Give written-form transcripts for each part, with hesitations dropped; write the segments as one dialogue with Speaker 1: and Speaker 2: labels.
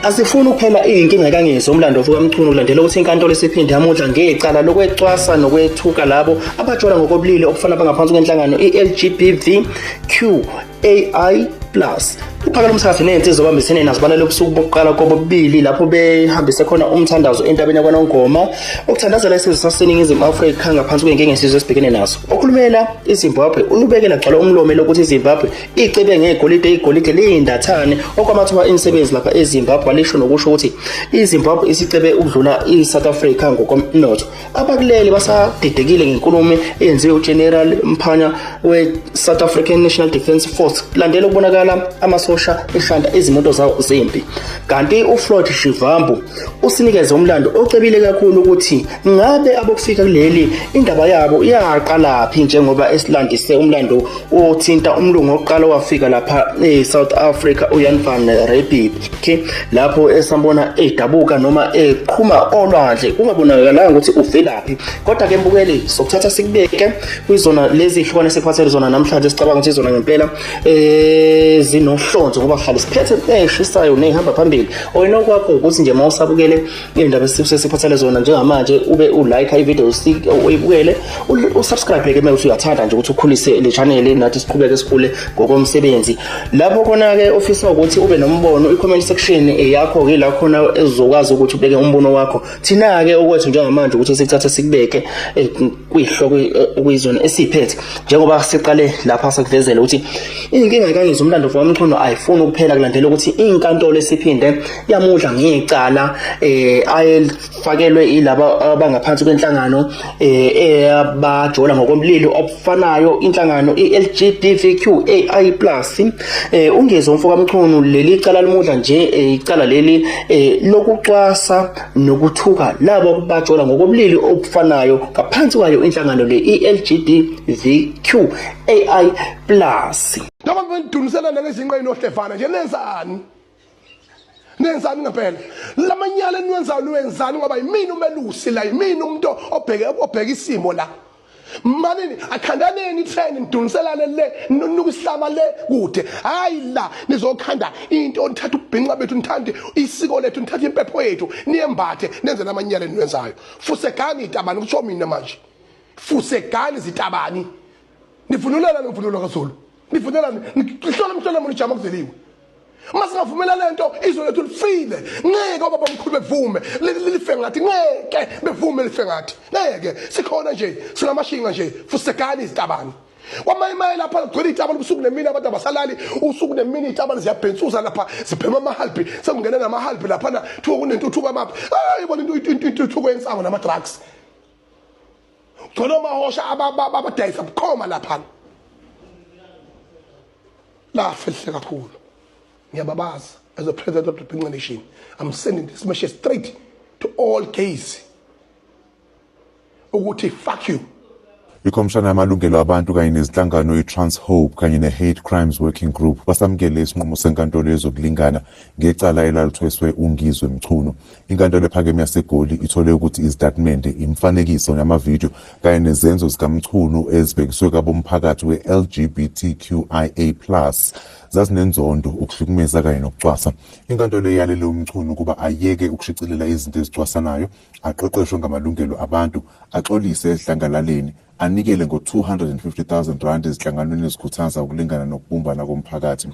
Speaker 1: Asifuni kuphela inkinga kangezo umlando fukamchunu kulandela ukuthi inkantolo isiphinde yamudla ngecala lokwecwasa nokwethuka labo abajola ngokobulili okufana bangaphansi kwenhlangano i-LGBTQAI+. Uphakela umsakazi nensizwa obambisene nazo banale ubusuku bokuqala kobubili lapho behambise khona umthandazo entabeni yakwaNongoma okuthandazela isizwe saseNingizimu Afrika ngaphansi kwenkinga esizwe esibhekene naso. Okhulumela iZimbabwe ulubekela gcwala umlomo lokuthi iZimbabwe icebe igolide lindathane okwamathuba imisebenzi lapha eZimbabwe walisho nokusho ukuthi iZimbabwe isicebe ukudlula iSouth Africa ngokomnotho. Abakuleli basadidekile ngenkulumo eyenziwe uGeneral Mphanya we-South African National Defence Force landela ukubonakala amasosha eshanda izimoto zawo zempi. Kanti uFloyd Shivambu usinikeze umlando ocebile kakhulu ukuthi ngabe abokufika kuleli indaba yabo iyaqalaphi njengoba esilandise umlando othinta umlungu oqala wafika lapha eSouth Africa uJan van Riebeeck lapho esambona edabuka noma eqhuma olwandle kungabonakalanga ukuthi uvelaphi. Kodwa ke mbukeli sokuthatha sikubeke kwizona lezi ihlukane sekuphathele zona namhlanje sicabanga ukuthi izona ngempela zinohlonzo ngoba hlala siphethe eshisayo nehamba phambili. Oyena kwakho ukuthi nje mawusabukele indaba esiphathele zona njengamanje ube ulike ivideo uyibukele usubscribe ke mase uyathanda nje ukuthi ukhulise le channel nathi siqhubeke sikhule ngokomsebenzi. Lapho khona ke ofisa ukuthi ube nombono i-comment section yakho ke la khona ezokwazi ukuthi ubeke umbono wakho. Thina ke okwethu njengamanje ukuthi sikuthatha sikubeke kuyihloko okuyizona esiphethe njengoba siqale lapha sakuvezela ukuthi inkinga kangezo umlando fukamchunu ayifuni ukuphela kulandela ukuthi inkantolo esiphinde yamudla ngecala ayefakelwe ilaba abangaphansi kwenhlangano abajola ngokomlili obufanayo inhlangano i-LGBTQAI+. Ungeze umfukamchunu leli cala limudla nje icala leli lokucwasa nokuthuka labo bajola ngokomlili obufanayo ngaphansi kwayo inhlangano le i-LGBTQAI+.
Speaker 2: Noma bendunisela ngezinqa inohlefana nje nenzani ngempela lamanyala niwenzani ngoba yimini umelusi la yimini umuntu obheka isimo la manini akhandaneni train nduniselane le nukuhlama le kude hayi la nizokhanda into onithatha ubhinqa bethu nithande isiko lethu nithatha impepho yethu niyembathe nenze lamanyala niwenzayo fusegani itabani kusho mina manje fusegani zitabani nivunulela ngivunulo kaZulu nivunulela ngihlola umhlola manje ujama kuzeliwe masingavumela lento izwe lethu lifile ngeke obaba omkhulu bevume life ngathi ngeke bevume life ngathi ngeke sikhona nje sinamashinga nje fusekani izitabani kwamayimaye lapha gcwele itabani ubusuku nemini abantu abasalali usuku nemini itabani ziyabhensuza lapha ziphema amahalbi sekungena namahalbi lapha na thuka kunentuthuko amapha ayibona intuthuko yensango nama drugs gcwele amahosha abadayisa bukhoma lapha la fehle kakhulu. Ngiyababaza as a president of the Pinga Nation, I'm sending this message straight to all gays. Ukuthi fuck you.
Speaker 3: Ikomishana yamalungelo abantu kanye nezinhlangano i-Trans Hope kanye ne-Hate Crimes Working Group basamukele isinqumo senkantolo yezokulingana ngecala elalithweswe uNgizwe Mchunu. Inkantolo ephakeme yaseGoli ithole ukuthi izitatimende, imifanekiso namavidiyo kanye nezenzo zikaMchunu ezibhekiswe kwabomphakathi we-LGBTQIA+ zazinenzondo, ukuhlukumeza kanye nokucwasa. Inkantolo iyalele uMchunu ukuba ayeke ukushicilela izinto ezicwasanayo, aqeqeshwe ngamalungelo abantu, axolise esidlangalaleni, anikele ngo-R250,000 ezihlanganweni ezikhuthaza ukulingana nokubumbana komphakathi.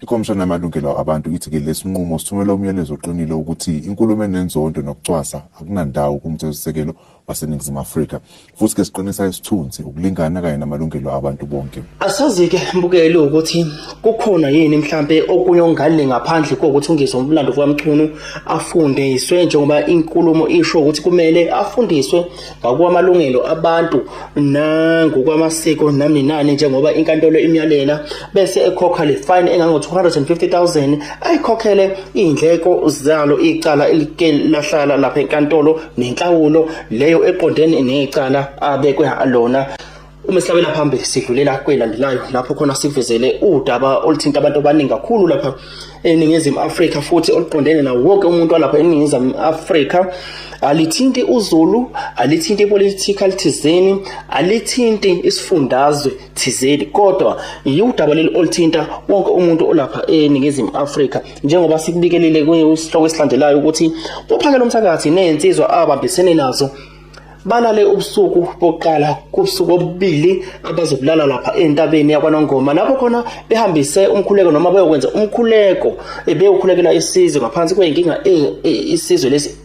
Speaker 3: Ikomishana yamalungelo abantu ithi ke lesinqumo sithumela umyalezo oqinile ukuthi inkulumo enenzondo nokucwasa akunandawo kumthethosisekelo waseNingizimu Afrika, futhi ke siqinisa isithunzi ukulingana kanye namalungelo abantu bonke.
Speaker 1: Asazi ke mbukeli ukuthi kukhona yini mhlambe okunye ongalile ngaphandle kokuthi ungizwe umlando fukamchunu afundiswe njengoba inkulumo isho ukuthi kumele afundiswe ngokwamalungelo abantu nangokwamasiko naminani njengoba inkantolo imyalela bese ekhokha le fine engango-R250,000 ayikhokhele indleko zalo icala elike lahlala lapha enkantolo nenhlawulo leyo eqondene necala abekwe lona uma sihlabela phambili sidlulela kwelandelayo lapho khona sivezele udaba oluthinta abantu abaningi kakhulu lapha eNingizimu Afrika futhi oluqondene nawo wonke umuntu walapha eNingizimu Afrika. Alithinti uZulu, alithinti political thizeni, alithinti isifundazwe thizeni, kodwa udaba leli oluthinta wonke umuntu olapha eNingizimu Afrika. Njengoba sikubikelele kwisihloko esilandelayo ukuthi uphakela umthakathi nezinsizwa abambisene nazo balale ubusuku bokuqala kubusuku obubili abazobulala lapha entabeni yakwaNongoma, lapho khona behambise umkhuleko noma bayokwenza umkhuleko beyokhulekela isizwe ngaphansi kweyinkinga isizwe lesi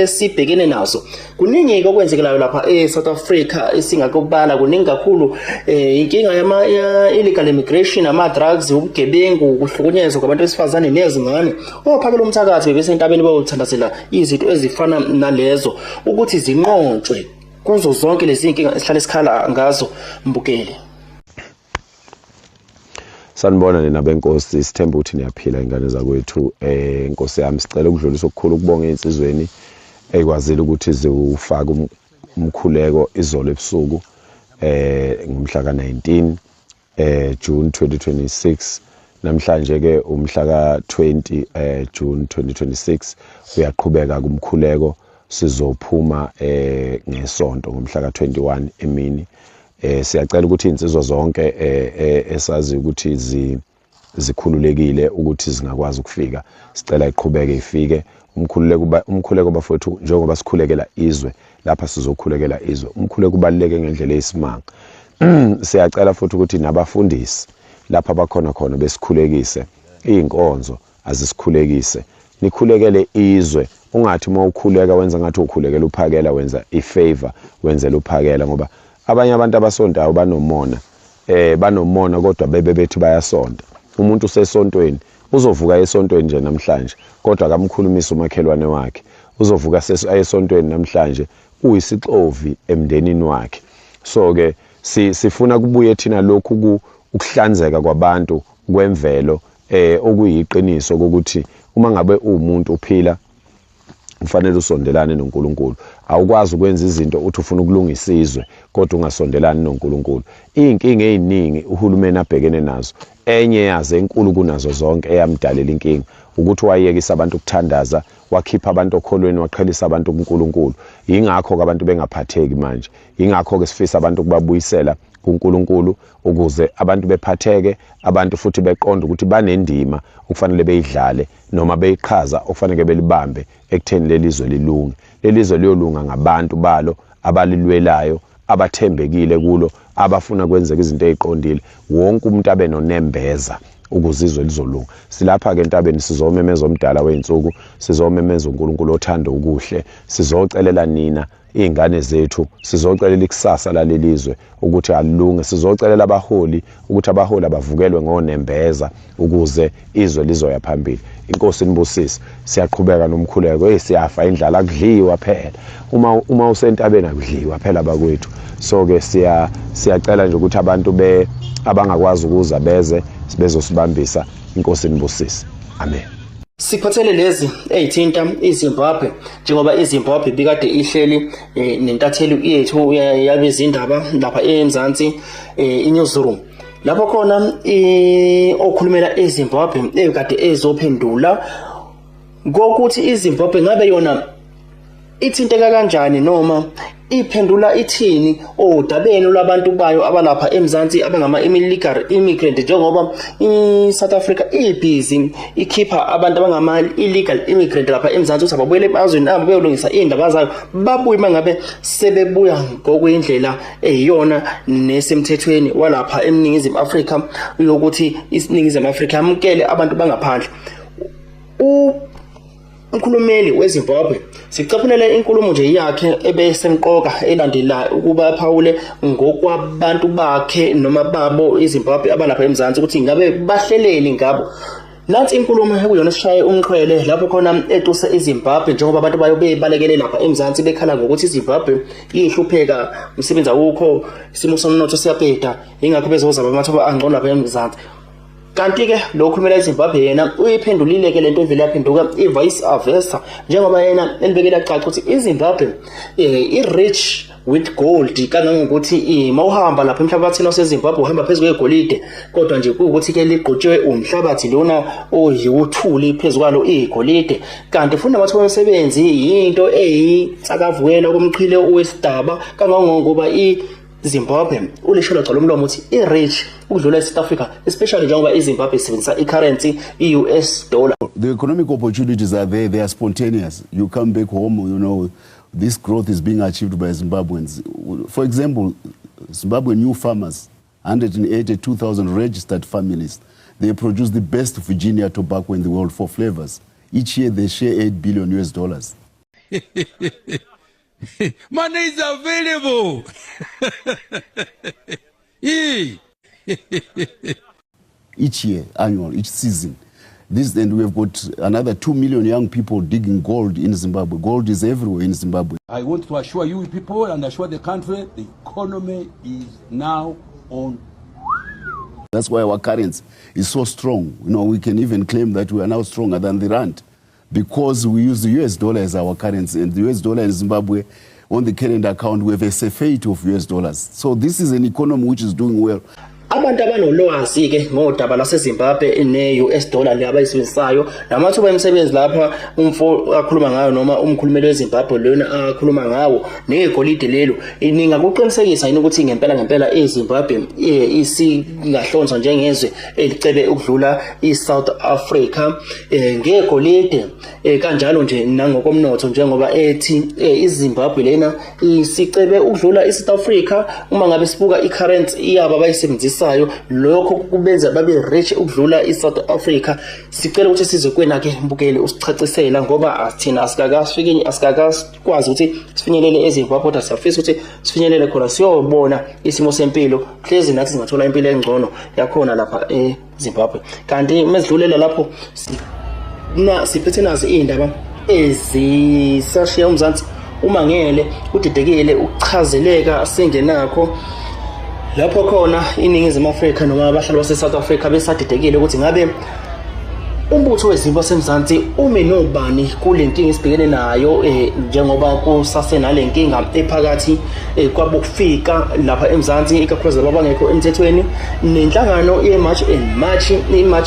Speaker 1: sibhekene nazo. Kuningi okwenzekelayo lapha eSouth Africa esingakubala, kuningi kakhulu inkinga ya illegal immigration, ama drugs, ubugebengu, ukuhlukunyezwa kwabantu besifazane nezingane. Ophakela umthakathi bebesentabeni bayothandazela izinto ezifana nalezo ukuthi zinqotshwe kuzo zonke lezi inkinga esihlala esikhala ngazo. Mbukele.
Speaker 4: Sanibona nina benkosi, sithemba ukuthi niyaphila ingane zakwethu. Inkosi yami sicela ukudlulisa okukhulu ukubonga insizweni ekwazile ukuthi ziwufaka umkhuleko izolo ebusuku ngomhla ka-19 June 2026. Namhlanje ke umhla ka-20 June 2026 uyaqhubeka kumkhuleko, sizophuma ngesonto ngomhla ka-21 emini. Siyacela ukuthi insizwa zonke esazi ukuthi zikhululekile ukuthi zingakwazi ukufika, sicela iqhubeke ifike. Umkhuleko bafowethu njengoba sikhulekela izwe, lapha sizokhulekela izwe. Umkhuleko ubaluleke ngendlela eyisimanga. Siyacela futhi ukuthi nabafundisi lapha abakhona khona besikhulekise, iy'nkonzo azisikhulekise, nikhulekele izwe. Ungathi uma ukhuleka wenza ngathi ukhulekela uphakela, wenza ifavor, wenzela uphakela, ngoba abanye abantu abasontayo banomona kodwa bethi bayasonta. Umuntu usesontweni uzovuka esontweni nje namhlanje kodwa akamkhulumisa umakhelwane wakhe. Uzovuka esontweni namhlanje uyisixovi emndenini wakhe. So ke sifuna kubuye thina lokhu ukuhlanzeka kwabantu kwemvelo okuyiqiniso ukuthi uma ngabe umuntu uphila ufanele usondelane noNkulunkulu. Awukwazi ukwenza izinto uthi ufuna ukulungisa izwe kodwa ungasondelani noNkulunkulu. Iy'nkinga ey'ningi uhulumeni abhekene nazo, enye yazo enkulu kunazo zonke eyamdalela inkinga ukuthi wayekisa abantu ukuthandaza, wakhipha abantu okholweni, waqhelisa abantu kuNkulunkulu. Yingakho-ke abantu bengaphatheki manje. Yingakho-ke sifisa abantu ukubabuyisela kuNkulunkulu ukuze abantu bephatheke, abantu futhi beqonde ukuthi banendima okufanele beyidlale noma beyiqhaza okufanele belibambe ekutheni lelizwe lilunge. Lelizwe liyolunga ngabantu balo abalilwelayo, abathembekile kulo, abafuna kwenzeka izinto eziqondile. Wonke umuntu abe nonembeza ukuze izwe lizolunga. Silapha ke entabeni sizomemeza omdala weinsuku, sizomemeza uNkulunkulu othanda ukuhle, sizocelela nina iy'ngane zethu, sizocelela ikusasa lalelizwe ukuthi alilunge, sizocelela abaholi ukuthi abaholi abavukelwe ngonembeza ukuze izwe lizoya phambili. Inkosi nibusise, siyaqhubeka nomkhuleko, siyafa indlala akudliwa phela. Uma usentabeni akudliwa phela bakwethu. So ke siyacela nje ukuthi abantu abangakwazi ukuza bezosibambisa. Inkosi nibusise. Amen.
Speaker 1: Siphathele lezi ezithinta iZimbabwe, njengoba iZimbabwe bikade ihleli nentatheli yethu yabezindaba lapha eMzansi iNewsroom. Lapho khona okhulumela eZimbabwe ekade ezophendula ngokuthi iZimbabwe ngabe yona ithinteka kanjani noma iphendula ithini odabeni lwabantu bayo abalapha eMzansi abangama illegal immigrant, njengoba iSouth Africa ibhizi ikhipha abantu abangama illegal immigrant lapha eMzansi ukuthi ababuyele emazweni abo beyolungisa indaba zayo, babuye mangabe sebebuya ngokuyindlela eyiyona nesemthethweni walapha eNingizimu Afrika yokuthi iNingizimu Afrika yamukele abantu bangaphandle. Umkhulumeli weZimbabwe sicaphunele inkulumo nje yakhe ebesemqoka elandelayo ukuba phawule ngokwabantu bakhe noma babo iZimbabwe abalapha eMzansi ukuthi ngabe bahleleni ngabo. Nansi inkulumo ekuyona sishaye umqhwele lapho khona etuse iZimbabwe njengoba abantu bayo bebalekele lapha eMzansi bekhala ngokuthi iZimbabwe ihlupheka, umsebenzi awukho, isimo somnotho siyabheda, ingakho bezozaba amathuba angcono lapha eMzansi. kanti-ke lo khulumela eZimbabwe yena uyiphendulile ke lento evele yaphenduka i-vice versa njengoba yena elibekela caca ukuthi iZimbabwe i-rich with gold kangangokuthi mawuhamba lapha emhlabathini waseZimbabwe uhamba phezulu kwegolide kodwa nje kuwukuthi ke liqhutshwe umhlabathi lona oyiwuthuli phezulu igolide kanti futhi namathuba omsebenzi into eyitsakavukela komchile owesidaba kangangokuba iZimbabwe ulisho lagcwala umlomo uthi i-rich ukudlula eSouth Africa especially njengoba iZimbabwe isebenzisa i-currency i-US dollar.
Speaker 5: The economic opportunities are there, they are spontaneous. You come back home, you know, this growth is being achieved by Zimbabweans. For example, Zimbabwean new farmers, 182,000 registered families, they produce the best Virginia tobacco in the world for flavors. Each year they share $8 billion.
Speaker 6: Money is available.
Speaker 5: Each year, annual, each season. And we have got another 2 million young people digging gold in Zimbabwe. Gold is everywhere in Zimbabwe.
Speaker 6: I want to assure you people and assure the country, the economy is now on.
Speaker 5: That's why our currency is so strong. You know, we can even claim that we are now stronger than the rand because we use the US dollar as our currency. And the US dollar in Zimbabwe, on the current account, we have a surfeit of US dollars. So this is an economy which is doing well.
Speaker 1: Abantu abanolwazi ke ngodaba laseZimbabwe ne-US dollar le abayisebenzisayo namathuba emisebenzi lapha umfo akhuluma ngayo noma umkhulumeli weZimbabwe lona akhuluma ngawo negolide lelo ningakuqinisekisa yini ukuthi ngempela iZimbabwe isingahlonzwa njengezwe elicebe ukudlula iSouth Africa ngegolide kanjalo nje nangokomnotho njengoba ethi iZimbabwe lena isicebe ukudlula iSouth Africa uma ngabe sibuka i-currency yabo abayisebenzisa lokho kubenza babe rich ukudlula iSouth Africa. Sicela ukuthi sizokwena ke mbukeli usichacisela ngoba athina asikakwazi ukuthi sifinyelele eZimbabwe kodwa siyafisa ukuthi sifinyelele khona siyobona isimo sempilo hlezi nathi singathola impilo engcono yakhona lapha eZimbabwe. Kanti mesidlulela lapho siphethe nazi indaba ezisashiya uMzansi umangele udidekile ukuchazeleka sengenakho lapho khona iningizimu Afrika noma abahlali base-South Africa besadidekile ukuthi ngabe umbutho wezimpi waseMzansi ume nobani kule nkinga esibhekene nayo njengoba kusasenale nkinga ephakathi kwabokufika lapha eMzansi ikakhulukazi abangekho emthethweni nenhlangano i-March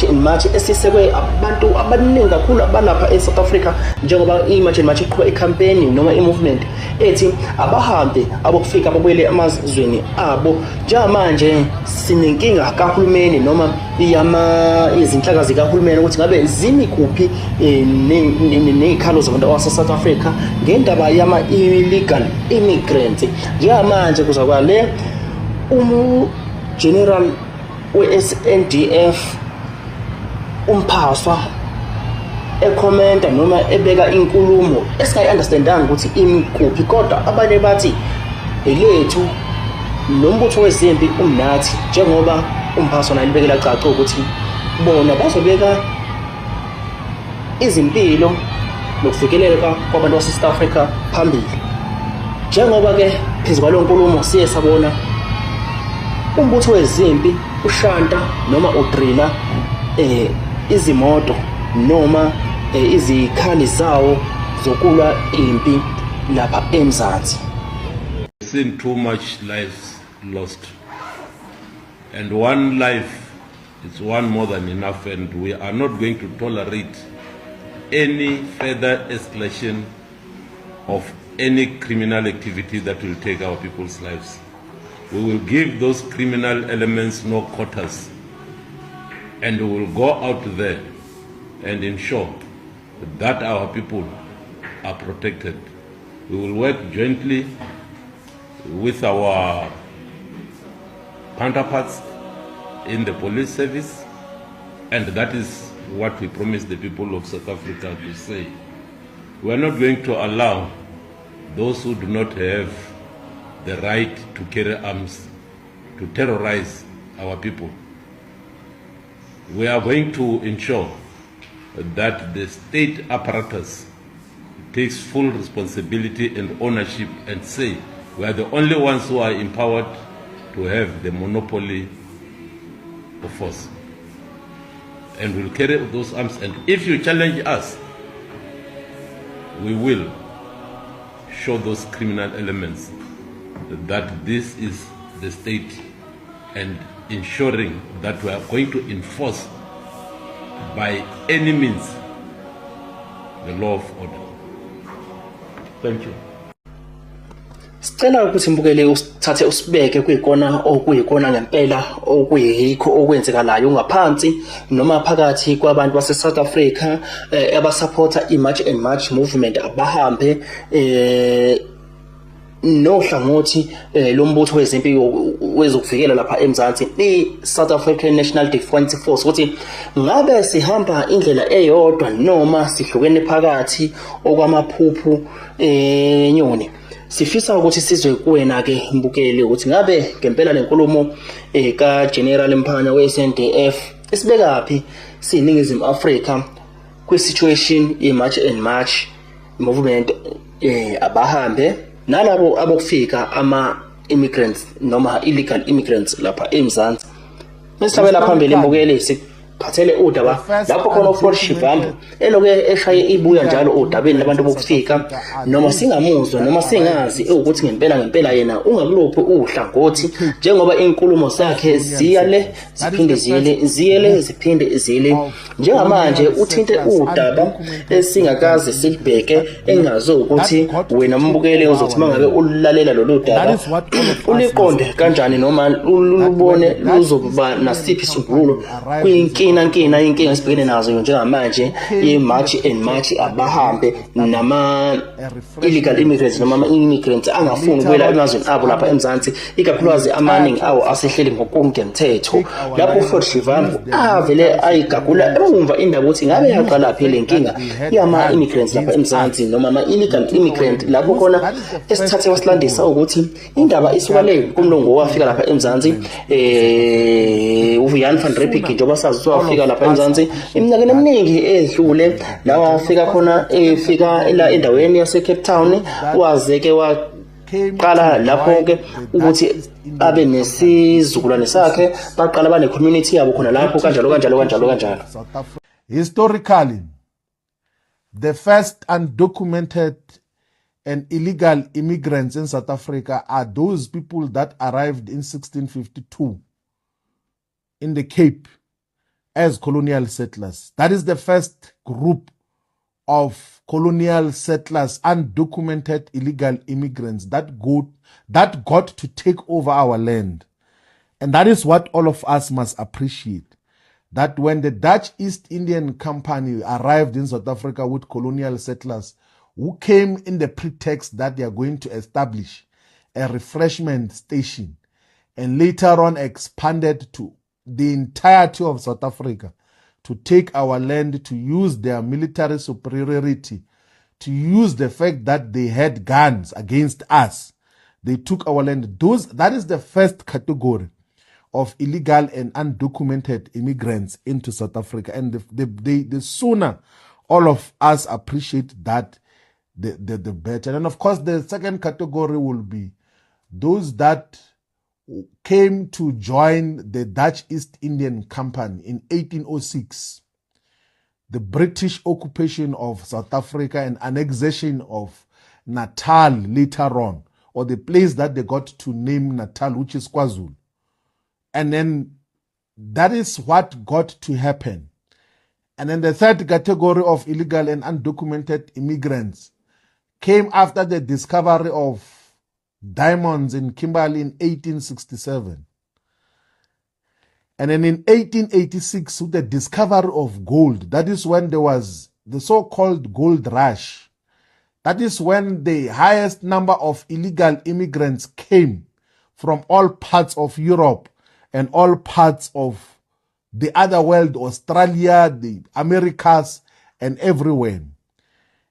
Speaker 1: and March esisekwe abantu abaningi kakhulu abalapha eSouth Africa njengoba i-March and March iqhubeka i-campaign noma i-movement ethi abahambe abokufika babuyele emazweni abo njengamanje sinenkinga kahulumeni noma izinhlaka zikahulumeni ukuthi ngabe zimi kuphi nezikhalo zabantu base-South Africa ngendaba yama-illegal immigrants njengamanje kuzakwa le general we-SNDF umphaswa ekhomenta noma ebeka inkulumo esingayi-understandanga ukuthi imi kuphi kodwa abanye bathi elethu lombutho wezimpi umnathi njengoba umphaswa naye libekela caca ukuthi bona bazobeka izimpilo nokuvikeleka kwabantu base-South Africa phambili njengoba ke phezu kwalo nkulumo siye sabona umbutho wezimpi ushanta noma udrilla izimoto noma izikhali zawo zokulwa impi lapha eMzansi.
Speaker 7: Seen too much lives lost, and one life is one more than enough, and we are not going to tolerate any further escalation of any criminal activity that will take our people's lives. We will give those criminal elements no quarters, and we will go out there and ensure that our people are protected. We will work jointly with our counterparts in the police service, and that is what we promise the people of South Africa to say. We are not going to allow those who do not have the right to carry arms to terrorize our people. We are going to ensure that the state apparatus takes full responsibility and ownership and say we are the only ones who are empowered to have the monopoly of force. and we'll carry those arms. And if you challenge us, we will show those criminal elements that this is the state and ensuring that we are going to enforce by any means the law of order. Thank you.
Speaker 1: Sicela ukuthi mbukele usithathe usibeke kuyikona okuyikona ngempela okuyikho okwenzekalayo ngaphansi noma phakathi kwabantu base South Africa abasupporta iMarch and March movement abahambe nohlangothi lombutho wezempi wezokuvikela lapha eMzansi iSouth African National Defence Force ukuthi ngabe sihamba indlela eyodwa noma sihlukene phakathi okwamaphuphu enyoni. Sifisa ukuthi sizwe kuwena ke mbukeli ukuthi ngabe ngempela lenkulumo ka General Mphanya we-SANDF isibekaphi siningizimu Africa kwi situation ye-March and March movement abahambe nalabo abokufika ama immigrants noma illegal immigrants lapha eMzansi. Mesabela phambili mbukeli siphathele udaba lapho khona uFlor Shivambu eloke eshaye ibuya njalo udabeni labantu bokufika noma singamuzwa noma singazi ukuthi ngempela yena ungakulophi uhlangothi njengoba inkulumo zakhe ziyale ziphinde zile njengamanje uthinte udaba esingakaze silibheke engazi ukuthi wena mbukele uzothi mangabe ulalela lolu daba uliqonde kanjani noma ulubone luzoba nasiphi isikhululo inkinga esibhekene nazo njengamanje ye-March and March abahambe nama illegal immigrants noma ama-immigrants angafuni ukuyela emazweni abo lapha eMzansi ikakhulukazi amaningi awo asehleli ngokungemthetho lapho uFlor Shivambu avele ayigagula emva indaba ukuthi ngabe yaqala phi le nkinga yama-immigrants lapha eMzansi noma ama-illegal immigrant lapho khona esithathe wasilandisa ukuthi indaba isuka le kumlungu owafika lapha eMzansi uVian van Riebeeck njengoba sazi wafika lapha eMzansi iminyaka eminingi edlule la wafika khona efika la endaweni yase Cape Town wazeke waqala lapho ke ukuthi abe nesizukulwane sakhe baqala bane community yabo khona lapho kanjalo.
Speaker 8: Historically, the first undocumented and illegal immigrants in South Africa are those people that arrived in 1652 in the Cape as colonial settlers. That is the first group of colonial settlers, undocumented illegal immigrants that got to take over our land. And that is what all of us must appreciate. That when the Dutch East Indian Company arrived in South Africa with colonial settlers who came in the pretext that they are going to establish a refreshment station and later on expanded to the entirety of South Africa to take our land, to use their military superiority, to use the fact that they had guns against us. They took our land. That is the first category of illegal and undocumented immigrants into South Africa. And the sooner all of us appreciate that, the better. And of course, the second category will be those that came to join the Dutch East Indian Company in 1806, the British occupation of South Africa and annexation of Natal later on, or the place that they got to name Natal, which is KwaZulu. And then that is what got to happen. And then the third category of illegal and undocumented immigrants came after the discovery of diamonds in Kimberley in 1867. And then in 1886, with the discovery of gold, that is when there was the so-called gold rush. That is when the highest number of illegal immigrants came from all parts of Europe and all parts of the other world, Australia, the Americas, and everywhere.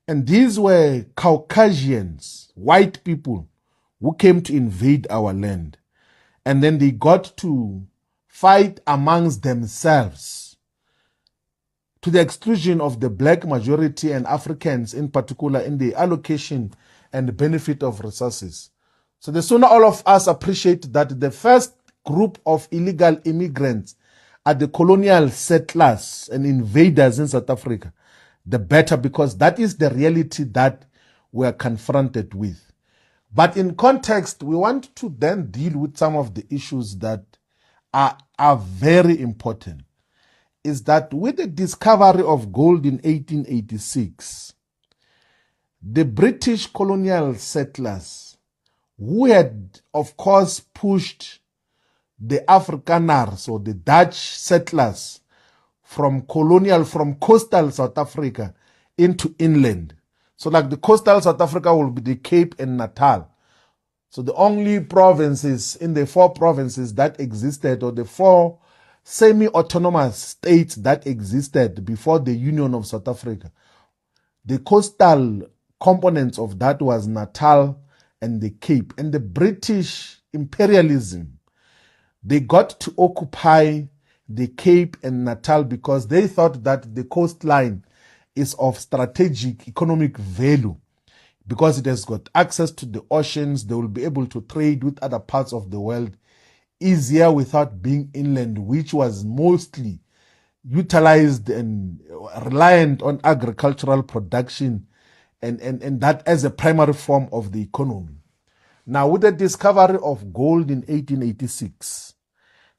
Speaker 8: And these were Caucasians, white people, who came to invade our land. And then they got to fight amongst themselves to the exclusion of the black majority and Africans in particular in the allocation and the benefit of resources. So the sooner all of us appreciate that the first group of illegal immigrants are the colonial settlers and invaders in South Africa, the better, because that is the reality that we are confronted with. But in context, we want to then deal with some of the issues that are very important. Is that with the discovery of gold in 1886, the British colonial settlers, who had, of course, pushed the Afrikaners or the Dutch settlers from coastal South Africa into inland. So like the coastal South Africa will be the Cape and Natal. So the only provinces in the 4 provinces that existed, or the 4 semi-autonomous states that existed before the Union of South Africa, the coastal components of that was Natal and the Cape. And the British imperialism, they got to occupy the Cape and Natal because they thought that the coastline is of strategic economic value. Because it has got access to the oceans, they will be able to trade with other parts of the world easier without being inland, which was mostly utilized and reliant on agricultural production and that as a primary form of the economy. Now, with the discovery of gold in 1886,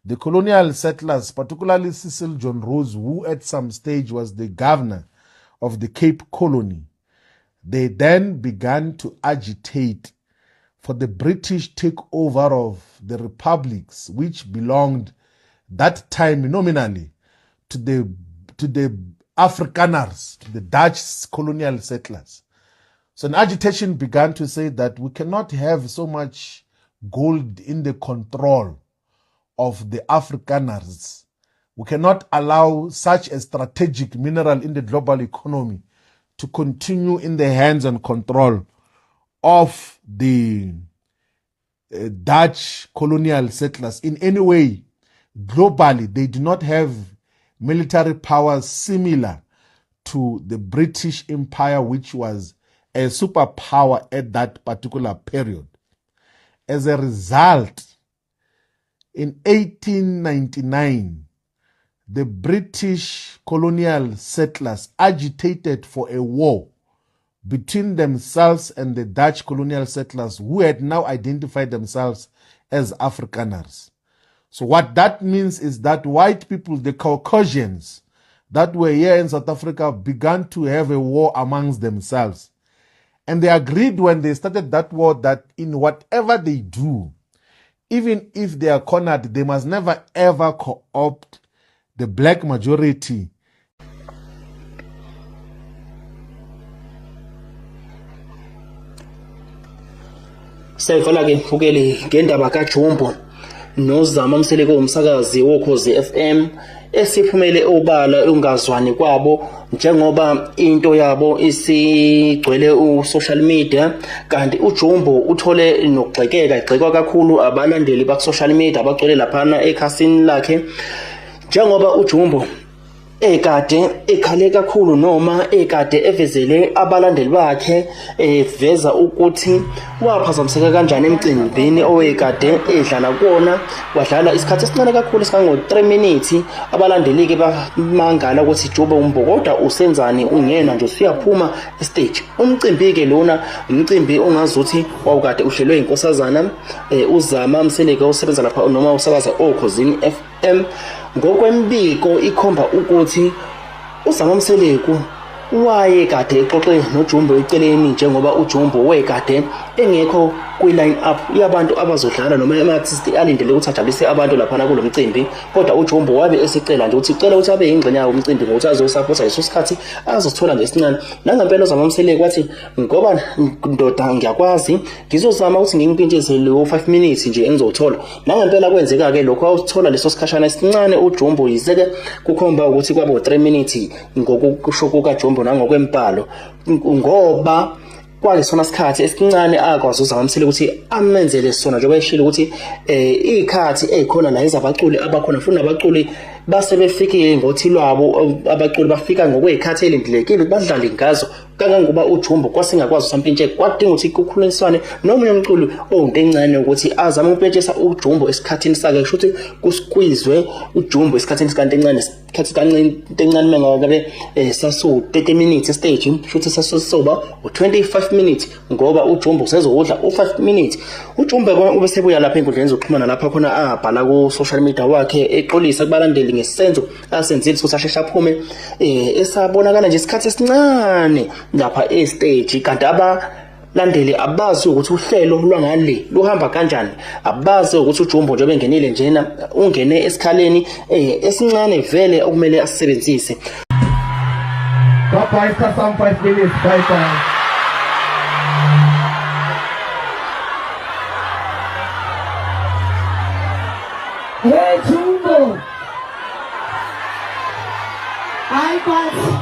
Speaker 8: the colonial settlers, particularly Cecil John Rose, who at some stage was the governor of the Cape Colony, they then began to agitate for the British takeover of the republics, which belonged that time nominally to the Afrikaners, to the Dutch colonial settlers. So an agitation began to say that we cannot have so much gold in the control of the Afrikaners. We cannot allow such a strategic mineral in the global economy to continue in the hands and control of the Dutch colonial settlers in any way. Globally, they do not have military powers similar to the British Empire, which was a superpower at that particular period. As a result, in 1899, the British colonial settlers agitated for a war between themselves and the Dutch colonial settlers, who had now identified themselves as Afrikaners. So what that means is that white people, the Caucasians that were here in South Africa, began to have a war amongst themselves. And they agreed when they started that war that in whatever they do, even if they are cornered, they must never ever co-opt the black majority.
Speaker 1: Sayifala ke ukeli ngendaba kaJumbo noZama Mseleko umsakazi woKhozi FM esiphumele obala ungazwani kwabo njengoba into yabo isigcwele u-social media, kanti uJumbo uthole nokugxekwa kakhulu abalandeli baku-social media abagcwele laphana ekhasini lakhe, njengoba uJumbo ekade ekhale kakhulu noma ekade evezele abalandeli bakhe eveza ukuthi waphazamiseka kanjani emcimbini owekade edlala kuona, wadlala isikhathi esincane kakhulu esingango-3 minutes. Abalandeli ke bamangala ukuthi Jumbo kodwa usenzani, ungena nje usiyaphuma stage. Umcimbi ke lona umcimbi ongazuthi wawukade uhlelwe inkosazana uZama Mseleko osebenza lapha noma usakaza oKhosini FM. Ngokwembiko ikhomba ukuthi uZama Mseleko wayekade exoxe noJumbo eceleni, njengoba uJumbo wekade engekho kwi-line up yabantu abazodlala noma ama-artist alindele ukuthi ajabulise abantu laphana kulo mcimbi. Kodwa uJumbo wabe esicela nje ukuthi ucela ukuthi abe yingxenye yawo umcimbi ngokuthi azosapotha leso sikhathi azosithola ngesincane. Nangempela uZama Mseleko wathi ngoba ndoda ngiyakwazi ngizozama ukuthi ngimpintsheze leyo 5 minutes nje engizothola. Nangempela kwenzeka-ke lokho awuthola leso sikhashana esincane uJumbo, yize-ke kukhomba ukuthi kwabo 3 minutes ngokusho kukaJumbo nangokwempalo, ngoba kwalesona sikhathi esincane akwazi uZama Mseleko ukuthi amenzele sona, njengoba eshilo ukuthi ikhathi ezikhona la ezabaculi abakhona futhi nabaculi base befikile ngothi lwabo, abaculi bafika ngokwezikhathi elindelekile badlale ngazo kangangoba uJumbo kwasingakwazi usampintsheke kwadinga ukuthi kukhulunyiswane nomunye umculi onto encane ukuthi azame ukupetshesa uJumbo esikhathini sakhe kusho ukuthi kusqueezwe uJumbo esikhathini sikanti encane isikhathi kancane encane mengabe sasu 30 minutes stage kusho ukuthi sasoba u25 minutes ngoba uJumbo usezokudla u5 minutes uJumbo ube sebuya lapha enkundleni zokuxhumana lapha khona abhala ku social media wakhe exolisa kubalandeli ngesenzo asenzile ukuthi asheshe aphume esabonakala nje isikhathi esincane lapha e-stage kanti abalandeli abazi ukuthi uhlelo lwangale luhamba kanjani abazi ukuthi uJumbo nje bengenile njena ungene esikhaleni esincane vele okumele asisebenzise
Speaker 9: Papa está some 5 minutes bye bye Hey Jumbo I got